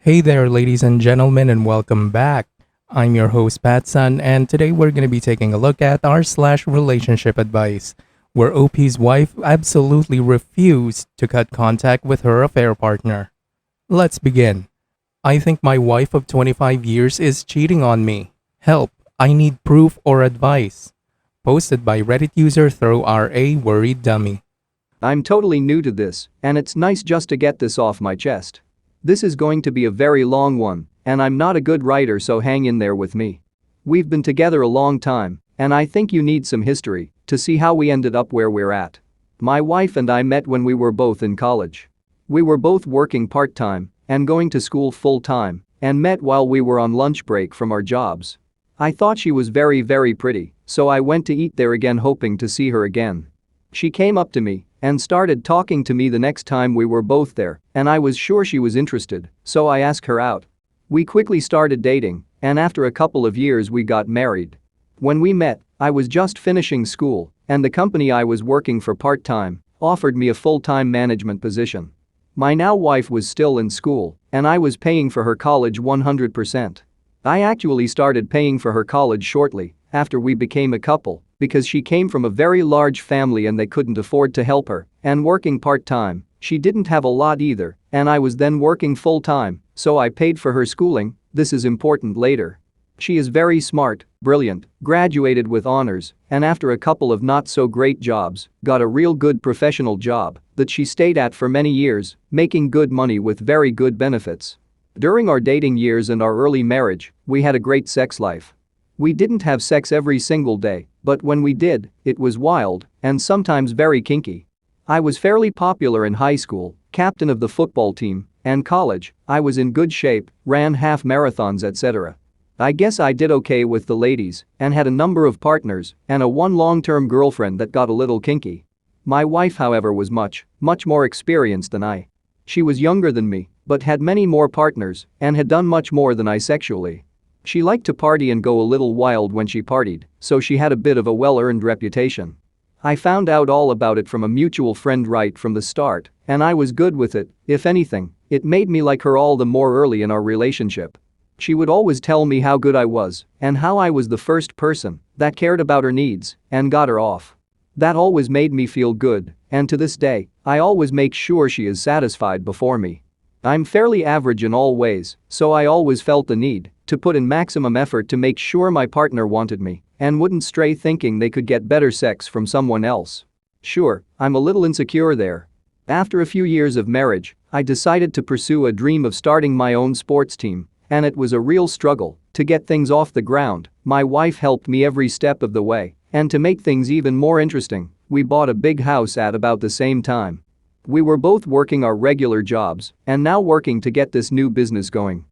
Hey there, ladies and gentlemen, and welcome back. I'm your host, Patsun, and today we're going to be taking a look at r/slash relationship advice, where OP's wife absolutely refused to cut contact with her affair partner. Let's begin. I think my wife of 25 years is cheating on me. Help, I need proof or advice. Posted by Reddit user Throw RA Worried Dummy. I'm totally new to this, and it's nice just to get this off my chest. This is going to be a very long one, and I'm not a good writer, so hang in there with me. We've been together a long time, and I think you need some history to see how we ended up where we're at. My wife and I met when we were both in college. We were both working part-time and going to school full-time and met while we were on lunch break from our jobs. I thought she was very pretty, so I went to eat there again hoping to see her again. She came up to me and started talking to me the next time we were both there, and I was sure she was interested, so I asked her out. We quickly started dating, and after a couple of years we got married. When we met, I was just finishing school, and the company I was working for part-time offered me a full-time management position. My now wife was still in school, and I was paying for her college 100%. I actually started paying for her college shortly after we became a couple because she came from a very large family and they couldn't afford to help her, and working part-time, she didn't have a lot either, and I was then working full-time, so I paid for her schooling. This is important later. She is very smart, brilliant, graduated with honors, and after a couple of not-so-great jobs, got a real good professional job that she stayed at for many years, making good money with very good benefits. During our dating years and our early marriage, we had a great sex life. We didn't have sex every single day, but when we did, it was wild and sometimes very kinky. I was fairly popular in high school, captain of the football team, and college. I was in good shape, ran half marathons, etc. I guess I did okay with the ladies and had a number of partners and one long-term girlfriend that got a little kinky. My wife, however, was much more experienced than I. She was younger than me, but had many more partners and had done much more than I sexually. She liked to party and go a little wild when she partied, so she had a bit of a well-earned reputation. I found out all about it from a mutual friend right from the start, and I was good with it. If anything, it made me like her all the more early in our relationship. She would always tell me how good I was and how I was the first person that cared about her needs and got her off. That always made me feel good, and to this day, I always make sure she is satisfied before me. I'm fairly average in all ways, so I always felt the need to put in maximum effort to make sure my partner wanted me and wouldn't stray thinking they could get better sex from someone else. Sure, I'm a little insecure there. After a few years of marriage, I decided to pursue a dream of starting my own sports team, and it was a real struggle to get things off the ground. My wife helped me every step of the way, and to make things even more interesting, we bought a big house at about the same time. We were both working our regular jobs and now working to get this new business going.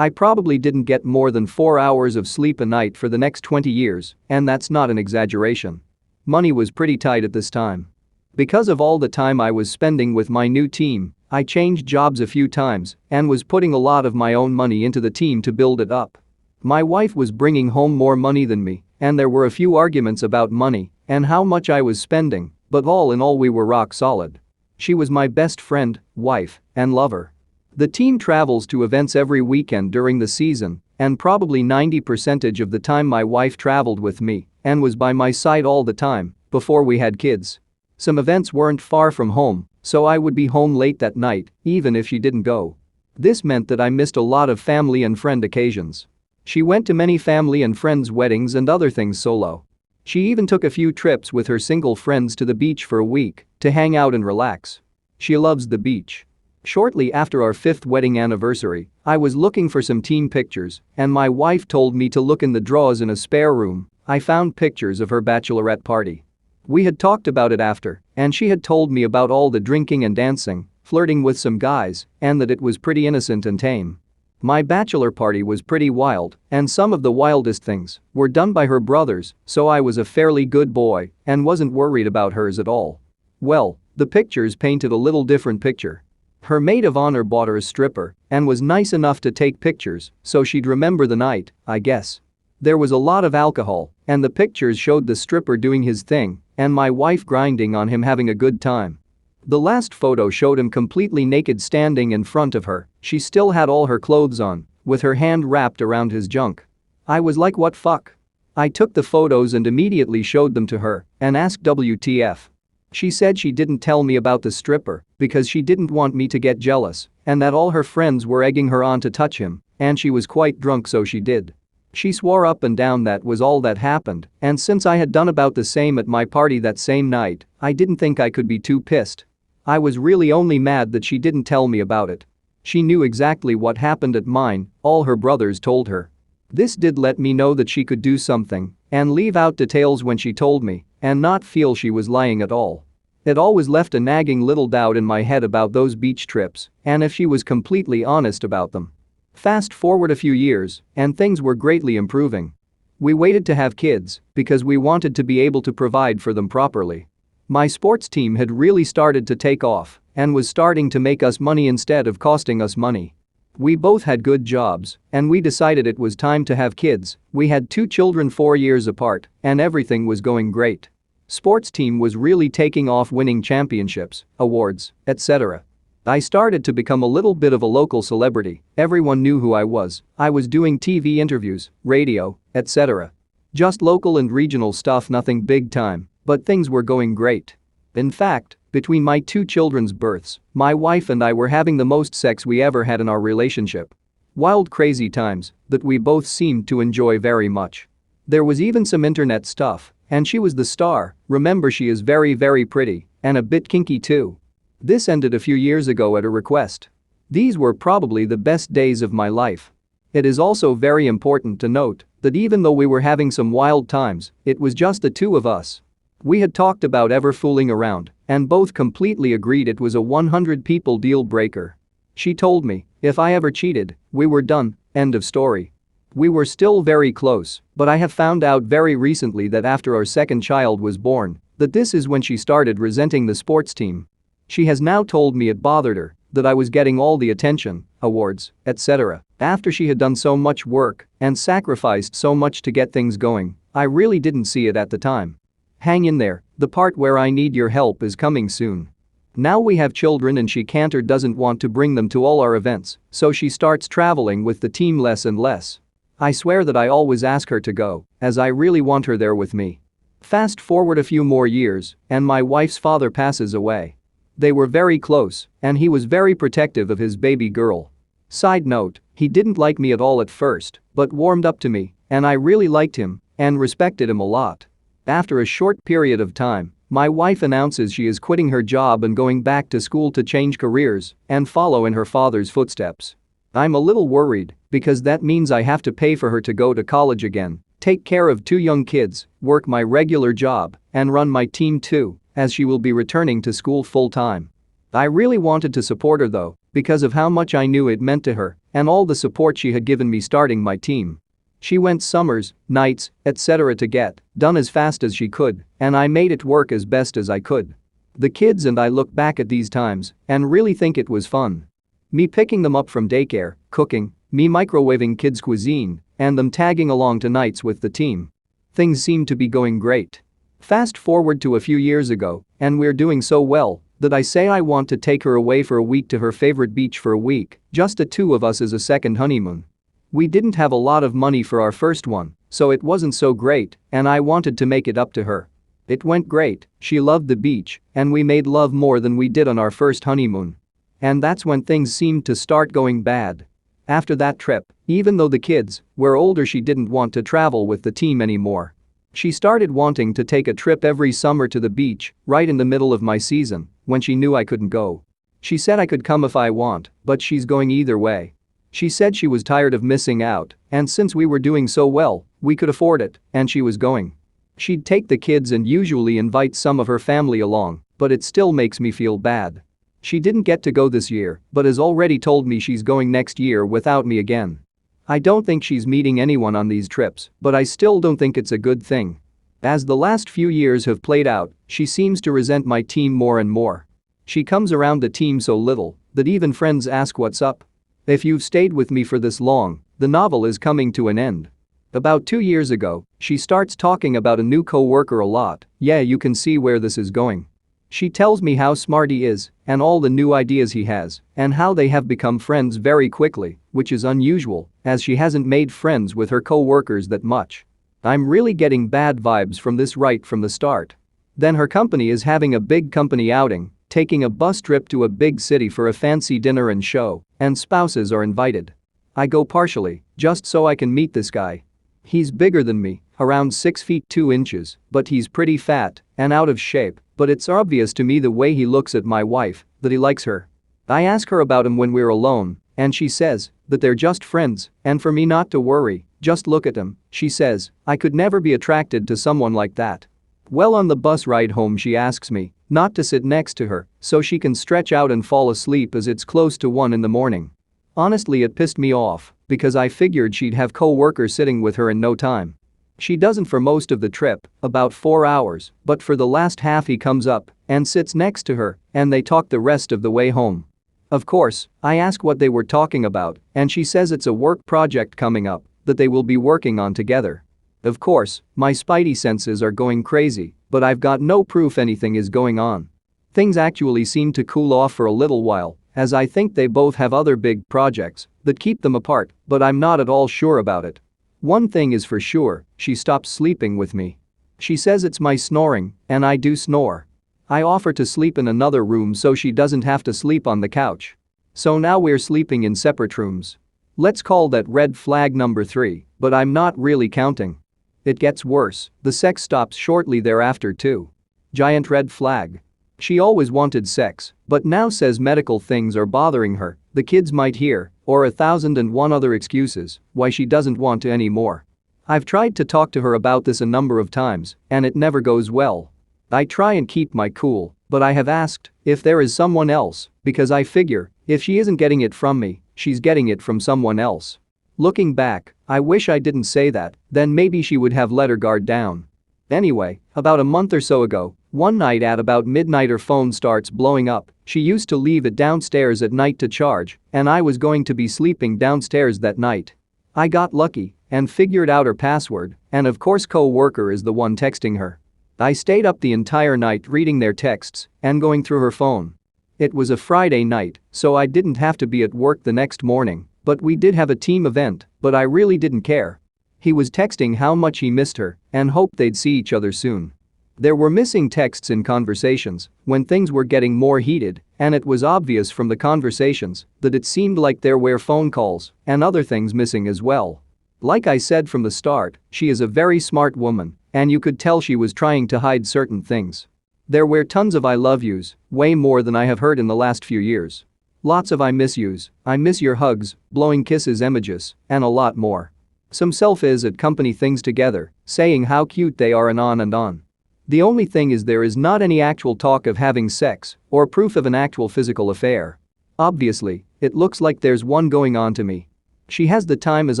I probably didn't get more than 4 hours of sleep a night for the next 20 years, and that's not an exaggeration. Money was pretty tight at this time. Because of all the time I was spending with my new team, I changed jobs a few times and was putting a lot of my own money into the team to build it up. My wife was bringing home more money than me, and there were a few arguments about money and how much I was spending, but all in all we were rock solid. She was my best friend, wife, and lover. The team travels to events every weekend during the season, and probably 90% of the time my wife traveled with me and was by my side all the time before we had kids. Some events weren't far from home, so I would be home late that night, even if she didn't go. This meant that I missed a lot of family and friend occasions. She went to many family and friends' weddings and other things solo. She even took a few trips with her single friends to the beach for a week to hang out and relax. She loves the beach. Shortly after our 5th wedding anniversary, I was looking for some team pictures, and my wife told me to look in the drawers in a spare room. I found pictures of her bachelorette party. We had talked about it after, and she had told me about all the drinking and dancing, flirting with some guys, and that it was pretty innocent and tame. My bachelor party was pretty wild, and some of the wildest things were done by her brothers, so I was a fairly good boy and wasn't worried about hers at all. Well, the pictures painted a little different picture. Her maid of honor bought her a stripper and was nice enough to take pictures so she'd remember the night, I guess. There was a lot of alcohol, and the pictures showed the stripper doing his thing and my wife grinding on him having a good time. The last photo showed him completely naked standing in front of her. She still had all her clothes on, with her hand wrapped around his junk. I was like, what fuck? I took the photos and immediately showed them to her and asked WTF. She said she didn't tell me about the stripper because she didn't want me to get jealous and that all her friends were egging her on to touch him and she was quite drunk so she did. She swore up and down that was all that happened, and since I had done about the same at my party that same night, I didn't think I could be too pissed. I was really only mad that she didn't tell me about it. She knew exactly what happened at mine, all her brothers told her. This did let me know that she could do something and leave out details when she told me and not feel she was lying at all. It always left a nagging little doubt in my head about those beach trips and if she was completely honest about them. Fast forward a few years, and things were greatly improving. We waited to have kids because we wanted to be able to provide for them properly. My sports team had really started to take off and was starting to make us money instead of costing us money. We both had good jobs, and we decided it was time to have kids. We had 2 children 4 years apart, and everything was going great. Sports team was really taking off, winning championships, awards, etc. I started to become a little bit of a local celebrity. Everyone knew who I was doing TV interviews, radio, etc. Just local and regional stuff, nothing big time, but things were going great. In fact, between my 2 children's births, my wife and I were having the most sex we ever had in our relationship. Wild, crazy times that we both seemed to enjoy very much. There was even some internet stuff, and she was the star. Remember, she is very, very pretty and a bit kinky too. This ended a few years ago at a request. These were probably the best days of my life. It is also very important to note that even though we were having some wild times, it was just the 2 of us. We had talked about ever fooling around and both completely agreed it was a 100 people deal breaker. She told me if I ever cheated, we were done, end of story. We were still very close, but I have found out very recently that after our second child was born, that this is when she started resenting the sports team. She has now told me it bothered her that I was getting all the attention, awards, etc. After she had done so much work and sacrificed so much to get things going. I really didn't see it at the time. Hang in there, the part where I need your help is coming soon. Now we have children and she can't or doesn't want to bring them to all our events, so she starts traveling with the team less and less. I swear that I always ask her to go, as I really want her there with me. Fast forward a few more years, and my wife's father passes away. They were very close, and he was very protective of his baby girl. Side note, he didn't like me at all at first, but warmed up to me, and I really liked him and respected him a lot. After a short period of time, my wife announces she is quitting her job and going back to school to change careers and follow in her father's footsteps. I'm a little worried because that means I have to pay for her to go to college again, take care of 2 young kids, work my regular job, and run my team too, as she will be returning to school full-time. I really wanted to support her though, because of how much I knew it meant to her and all the support she had given me starting my team. She went summers, nights, etc. to get done as fast as she could, and I made it work as best as I could. The kids and I look back at these times and really think it was fun. Me picking them up from daycare, cooking, me microwaving kids' cuisine, and them tagging along to nights with the team. Things seemed to be going great. Fast forward to a few years ago, and we're doing so well that I say I want to take her away for a week to her favorite beach for a week, just the 2 of us as a second honeymoon. We didn't have a lot of money for our first one, so it wasn't so great, and I wanted to make it up to her. It went great, she loved the beach, and we made love more than we did on our first honeymoon. And that's when things seemed to start going bad. After that trip, even though the kids were older, she didn't want to travel with the team anymore. She started wanting to take a trip every summer to the beach, right in the middle of my season, when she knew I couldn't go. She said I could come if I want, but she's going either way. She said she was tired of missing out, and since we were doing so well, we could afford it, and she was going. She'd take the kids and usually invite some of her family along, but it still makes me feel bad. She didn't get to go this year, but has already told me she's going next year without me again. I don't think she's meeting anyone on these trips, but I still don't think it's a good thing. As the last few years have played out, she seems to resent my team more and more. She comes around the team so little that even friends ask what's up. If you've stayed with me for this long, the novel is coming to an end. About 2 years ago, she starts talking about a new coworker a lot. Yeah, you can see where this is going. She tells me how smart he is and all the new ideas he has and how they have become friends very quickly, which is unusual as she hasn't made friends with her co-workers that much. I'm really getting bad vibes from this right from the start. Then her company is having a big company outing, taking a bus trip to a big city for a fancy dinner and show, and spouses are invited. I go partially, just so I can meet this guy. He's bigger than me, around 6 feet 2 inches, but he's pretty fat and out of shape, but it's obvious to me the way he looks at my wife that he likes her. I ask her about him when we're alone, and she says that they're just friends and for me not to worry, just look at him, she says. I could never be attracted to someone like that. Well, on the bus ride home she asks me not to sit next to her so she can stretch out and fall asleep as it's close to 1 in the morning. Honestly, it pissed me off because I figured she'd have co-workers sitting with her in no time. She doesn't for most of the trip, about 4 hours, but for the last half he comes up and sits next to her and they talk the rest of the way home. Of course, I ask what they were talking about and she says it's a work project coming up that they will be working on together. Of course, my spidey senses are going crazy, but I've got no proof anything is going on. Things actually seem to cool off for a little while, as I think they both have other big projects that keep them apart, but I'm not at all sure about it. One thing is for sure, she stopped sleeping with me. She says it's my snoring, and I do snore. I offer to sleep in another room so she doesn't have to sleep on the couch. So now we're sleeping in separate rooms. Let's call that red flag number 3, but I'm not really counting. It gets worse, the sex stops shortly thereafter too. Giant red flag. She always wanted sex, but now says medical things are bothering her, the kids might hear, or 1,001 other excuses why she doesn't want to anymore. I've tried to talk to her about this a number of times, and it never goes well. I try and keep my cool, but I have asked if there is someone else, because I figure if she isn't getting it from me, she's getting it from someone else. Looking back, I wish I didn't say that, then maybe she would have let her guard down. Anyway, about a month or so ago, one night at about midnight her phone starts blowing up. She used to leave it downstairs at night to charge, and I was going to be sleeping downstairs that night. I got lucky and figured out her password, and of course co-worker is the one texting her. I stayed up the entire night reading their texts and going through her phone. It was a Friday night, so I didn't have to be at work the next morning, but we did have a team event, but I really didn't care. He was texting how much he missed her and hoped they'd see each other soon. There were missing texts in conversations when things were getting more heated, and it was obvious from the conversations that it seemed like there were phone calls and other things missing as well. Like I said from the start, she is a very smart woman, and you could tell she was trying to hide certain things. There were tons of I love yous, way more than I have heard in the last few years. Lots of I miss yous, I miss your hugs, blowing kisses emojis, and a lot more. Some selfies at company things together, saying how cute they are and on and on. The only thing is there is not any actual talk of having sex or proof of an actual physical affair. Obviously, it looks like there's one going on to me. She has the time as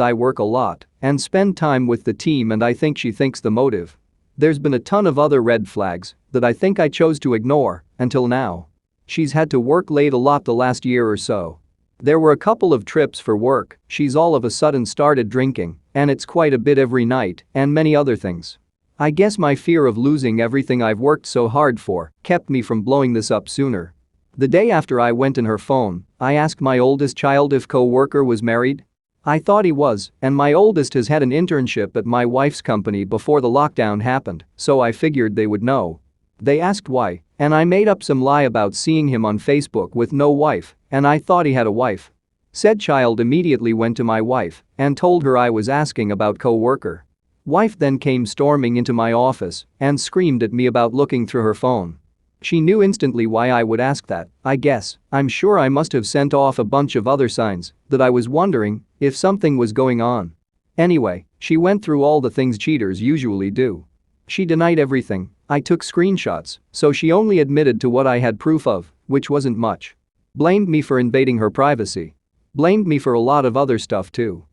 I work a lot and spend time with the team, and I think she thinks the motive. There's been a ton of other red flags that I think I chose to ignore until now. She's had to work late a lot the last year or so. There were a couple of trips for work, she's all of a sudden started drinking, and it's quite a bit every night, and many other things. I guess my fear of losing everything I've worked so hard for kept me from blowing this up sooner. The day after I went in her phone, I asked my oldest child if co-worker was married. I thought he was, and my oldest has had an internship at my wife's company before the lockdown happened, so I figured they would know. They asked why, and I made up some lie about seeing him on Facebook with no wife, and I thought he had a wife. Said child immediately went to my wife and told her I was asking about co-worker. Wife then came storming into my office and screamed at me about looking through her phone. She knew instantly why I would ask that, I guess. I'm sure I must have sent off a bunch of other signs that I was wondering if something was going on. Anyway, she went through all the things cheaters usually do. She denied everything. I took screenshots, so she only admitted to what I had proof of, which wasn't much. Blamed me for invading her privacy. Blamed me for a lot of other stuff too.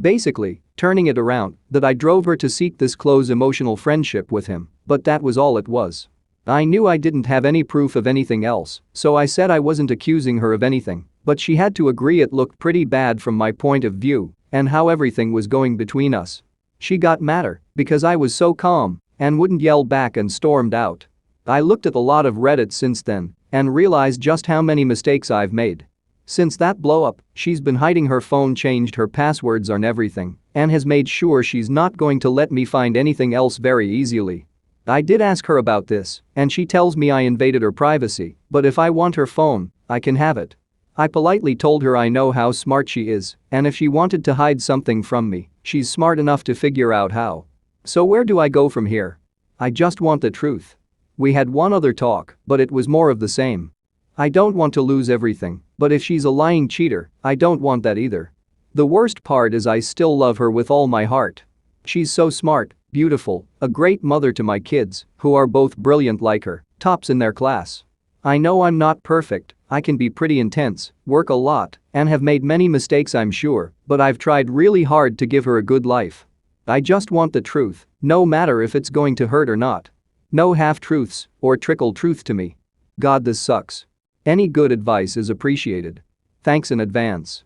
Basically, turning it around, that I drove her to seek this close emotional friendship with him, but that was all it was. I knew I didn't have any proof of anything else, so I said I wasn't accusing her of anything, but she had to agree it looked pretty bad from my point of view and how everything was going between us. She got madder because I was so calm and wouldn't yell back and stormed out. I looked at a lot of Reddit since then and realized just how many mistakes I've made. Since that blow-up, she's been hiding her phone, changed her passwords on everything, and has made sure she's not going to let me find anything else very easily. I did ask her about this, and she tells me I invaded her privacy, but if I want her phone, I can have it. I politely told her I know how smart she is, and if she wanted to hide something from me, she's smart enough to figure out how. So where do I go from here? I just want the truth. We had one other talk, but it was more of the same. I don't want to lose everything, but if she's a lying cheater, I don't want that either. The worst part is I still love her with all my heart. She's so smart, beautiful, a great mother to my kids, who are both brilliant like her, tops in their class. I know I'm not perfect, I can be pretty intense, work a lot, and have made many mistakes I'm sure, but I've tried really hard to give her a good life. I just want the truth, no matter if it's going to hurt or not. No half-truths or trickle truth to me. God, this sucks. Any good advice is appreciated. Thanks in advance.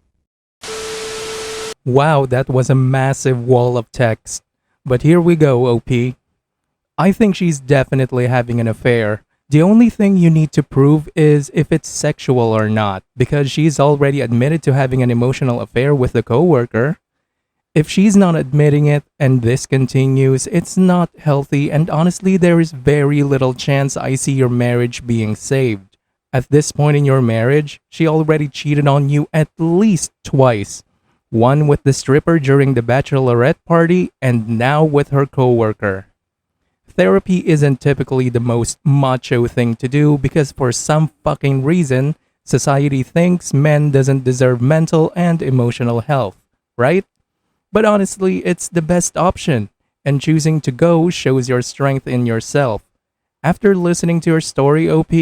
Wow, that was a massive wall of text. But here we go, OP. I think she's definitely having an affair. The only thing you need to prove is if it's sexual or not, because she's already admitted to having an emotional affair with the coworker. If she's not admitting it and this continues, it's not healthy, and honestly there is very little chance I see your marriage being saved. At this point in your marriage, she already cheated on you at least twice. One with the stripper during the bachelorette party and now with her coworker. Therapy isn't typically the most macho thing to do because for some fucking reason, society thinks men doesn't deserve mental and emotional health, right? But honestly, it's the best option, and choosing to go shows your strength in yourself. After listening to your story, OP,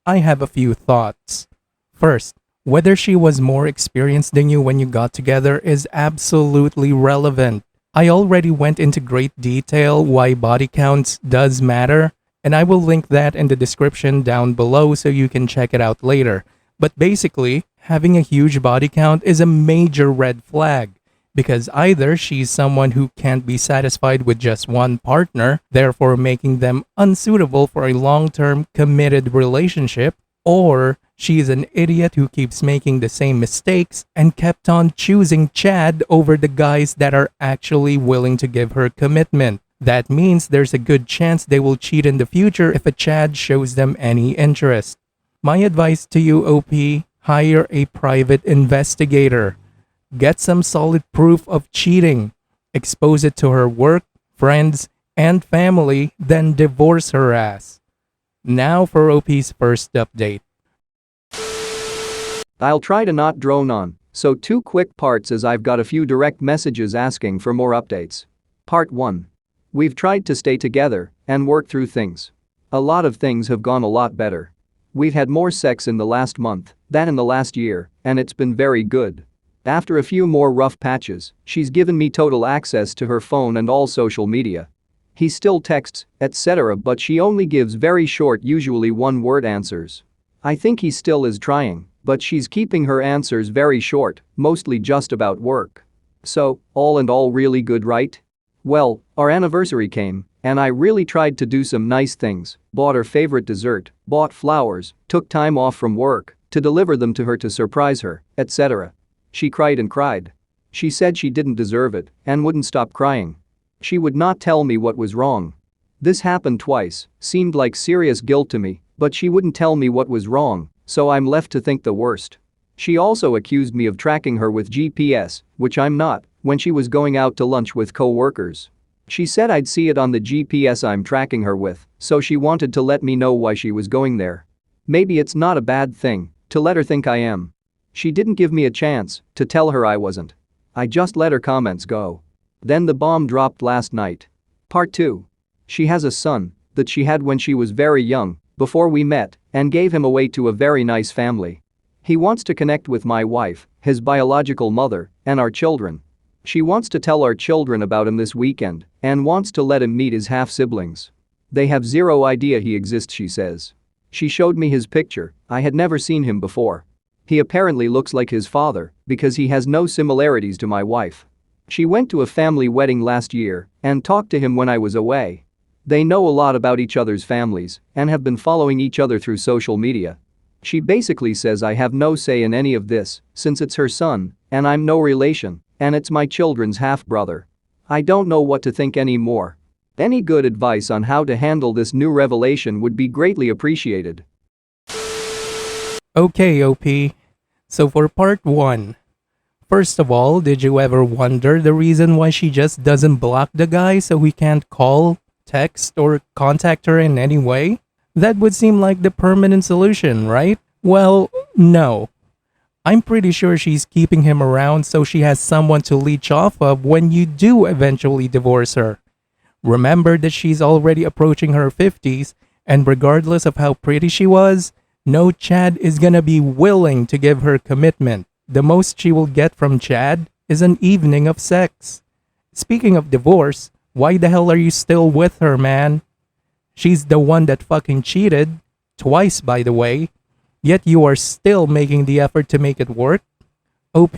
I have a few thoughts. First, whether she was more experienced than you when you got together is absolutely relevant. I already went into great detail why body counts does matter, and I will link that in the description down below so you can check it out later. But basically, having a huge body count is a major red flag, because either she's someone who can't be satisfied with just one partner, therefore making them unsuitable for a long-term committed relationship, or she's an idiot who keeps making the same mistakes and kept on choosing Chad over the guys that are actually willing to give her commitment. That means there's a good chance they will cheat in the future if a Chad shows them any interest. My advice to you, OP, hire a private investigator. Get some solid proof of cheating. Expose it to her work, friends, and family, then divorce her ass. Now for OP's first update. I'll try to not drone on, so 2 quick parts as I've got a few direct messages asking for more updates. Part 1. We've tried to stay together and work through things. A lot of things have gone a lot better. We've had more sex in the last month than in the last year, and it's been very good. After a few more rough patches, she's given me total access to her phone and all social media. He still texts, etc., but she only gives very short, usually one-word answers. I think he still is trying, but she's keeping her answers very short, mostly just about work. So, all in all really good, right? Well, our anniversary came, and I really tried to do some nice things, bought her favorite dessert, bought flowers, took time off from work to deliver them to her to surprise her, etc. She cried and cried. She said she didn't deserve it and wouldn't stop crying. She would not tell me what was wrong. This happened twice, seemed like serious guilt to me, but she wouldn't tell me what was wrong, so I'm left to think the worst. She also accused me of tracking her with GPS, which I'm not, when she was going out to lunch with co-workers. She said I'd see it on the GPS I'm tracking her with, so she wanted to let me know why she was going there. Maybe it's not a bad thing to let her think I am. She didn't give me a chance to tell her I wasn't. I just let her comments go. Then the bomb dropped last night. Part 2. She has a son that she had when she was very young, before we met, and gave him away to a very nice family. He wants to connect with my wife, his biological mother, and our children. She wants to tell our children about him this weekend and wants to let him meet his half-siblings. They have zero idea he exists, she says. She showed me his picture. I had never seen him before. He apparently looks like his father because he has no similarities to my wife. She went to a family wedding last year and talked to him when I was away. They know a lot about each other's families and have been following each other through social media. She basically says I have no say in any of this since it's her son and I'm no relation and it's my children's half-brother. I don't know what to think anymore. Any good advice on how to handle this new revelation would be greatly appreciated. Okay, OP. So for part 1, first of all, did you ever wonder the reason why she just doesn't block the guy so he can't call, text, or contact her in any way? That would seem like the permanent solution, right? Well, no. I'm pretty sure she's keeping him around so she has someone to leech off of when you do eventually divorce her. Remember that she's already approaching her 50s, and regardless of how pretty she was, no Chad is gonna be willing to give her commitment. The most she will get from Chad is an evening of sex. Speaking of divorce, why the hell are you still with her, man? She's the one that fucking cheated, twice by the way, yet you are still making the effort to make it work? OP,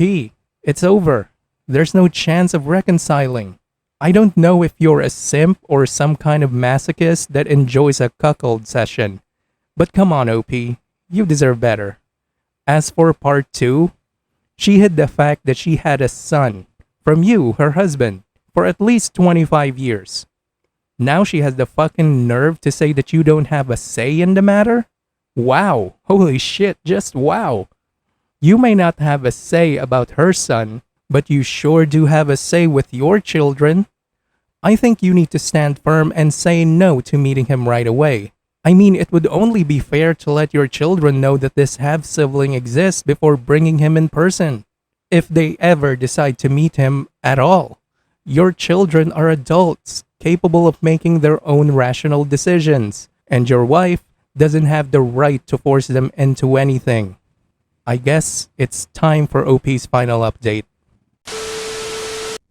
it's over. There's no chance of reconciling. I don't know if you're a simp or some kind of masochist that enjoys a cuckold session. But come on, OP, you deserve better. As for part 2, she hid the fact that she had a son from you, her husband, for at least 25 years. Now she has the fucking nerve to say that you don't have a say in the matter? Wow, holy shit, just wow. You may not have a say about her son, but you sure do have a say with your children. I think you need to stand firm and say no to meeting him right away. I mean, it would only be fair to let your children know that this half-sibling exists before bringing him in person, if they ever decide to meet him at all. Your children are adults, capable of making their own rational decisions, and your wife doesn't have the right to force them into anything. I guess it's time for OP's final update.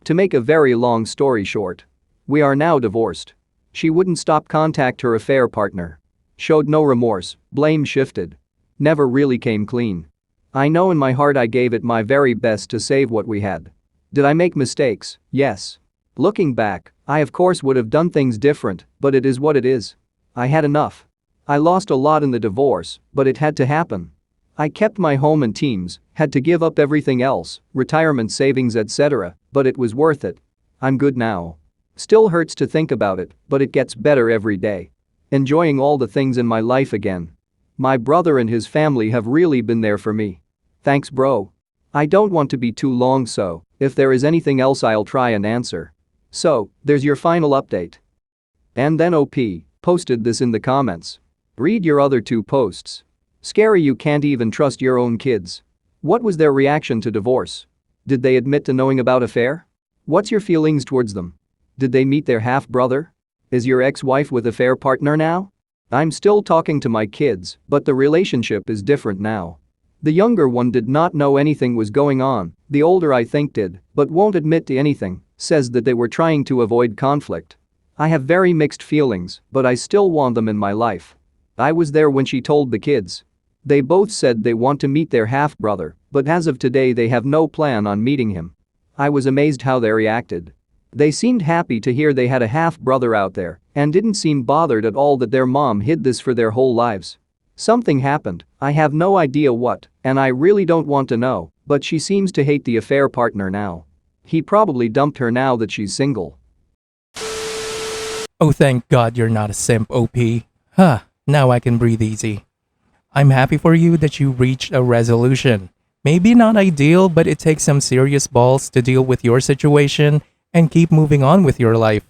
To make a very long story short, we are now divorced. She wouldn't stop contact her affair partner. Showed no remorse, blame shifted. Never really came clean. I know in my heart I gave it my very best to save what we had. Did I make mistakes? Yes. Looking back, I of course would have done things different, but it is what it is. I had enough. I lost a lot in the divorce, but it had to happen. I kept my home and teams, had to give up everything else, retirement savings etc., but it was worth it. I'm good now. Still hurts to think about it, but it gets better every day. Enjoying all the things in my life again. My brother and his family have really been there for me. Thanks, bro. I don't want to be too long, so if there is anything else I'll try and answer. So, there's your final update. And then OP posted this in the comments. Read your other 2 posts. Scary you can't even trust your own kids. What was their reaction to divorce? Did they admit to knowing about affair? What's your feelings towards them? Did they meet their half-brother? Is your ex-wife with affair partner now? I'm still talking to my kids, but the relationship is different now. The younger one did not know anything was going on, the older I think did, but won't admit to anything, says that they were trying to avoid conflict. I have very mixed feelings, but I still want them in my life. I was there when she told the kids. They both said they want to meet their half-brother, but as of today they have no plan on meeting him. I was amazed how they reacted. They seemed happy to hear they had a half-brother out there and didn't seem bothered at all that their mom hid this for their whole lives. Something happened, I have no idea what, and I really don't want to know, but she seems to hate the affair partner now. He probably dumped her now that she's single. Oh, thank God you're not a simp, OP. Huh, now I can breathe easy. I'm happy for you that you reached a resolution. Maybe not ideal, but it takes some serious balls to deal with your situation and keep moving on with your life.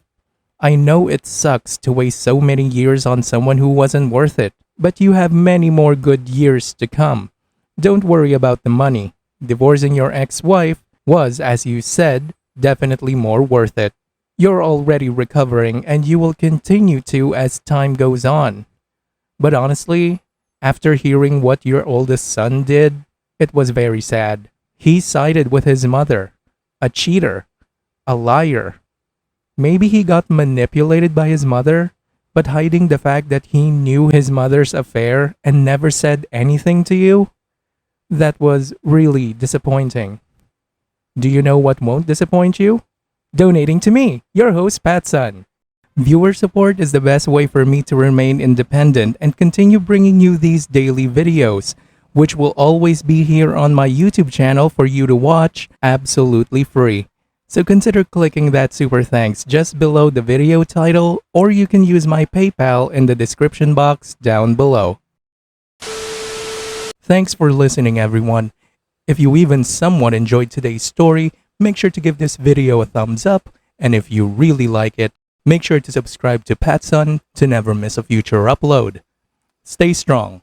I know it sucks to waste so many years on someone who wasn't worth it, but you have many more good years to come. Don't worry about the money. Divorcing your ex-wife was, as you said, definitely more worth it. You're already recovering and you will continue to as time goes on. But honestly, after hearing what your oldest son did, it was very sad. He sided with his mother, a cheater, a liar. Maybe he got manipulated by his mother, but hiding the fact that he knew his mother's affair and never said anything to you? That was really disappointing. Do you know what won't disappoint you? Donating to me, your host, PattSun. Viewer support is the best way for me to remain independent and continue bringing you these daily videos, which will always be here on my YouTube channel for you to watch absolutely free. So consider clicking that super thanks just below the video title, or you can use my PayPal in the description box down below. Thanks for listening, everyone. If you even somewhat enjoyed today's story, make sure to give this video a thumbs up, and if you really like it, make sure to subscribe to PattSun to never miss a future upload. Stay strong.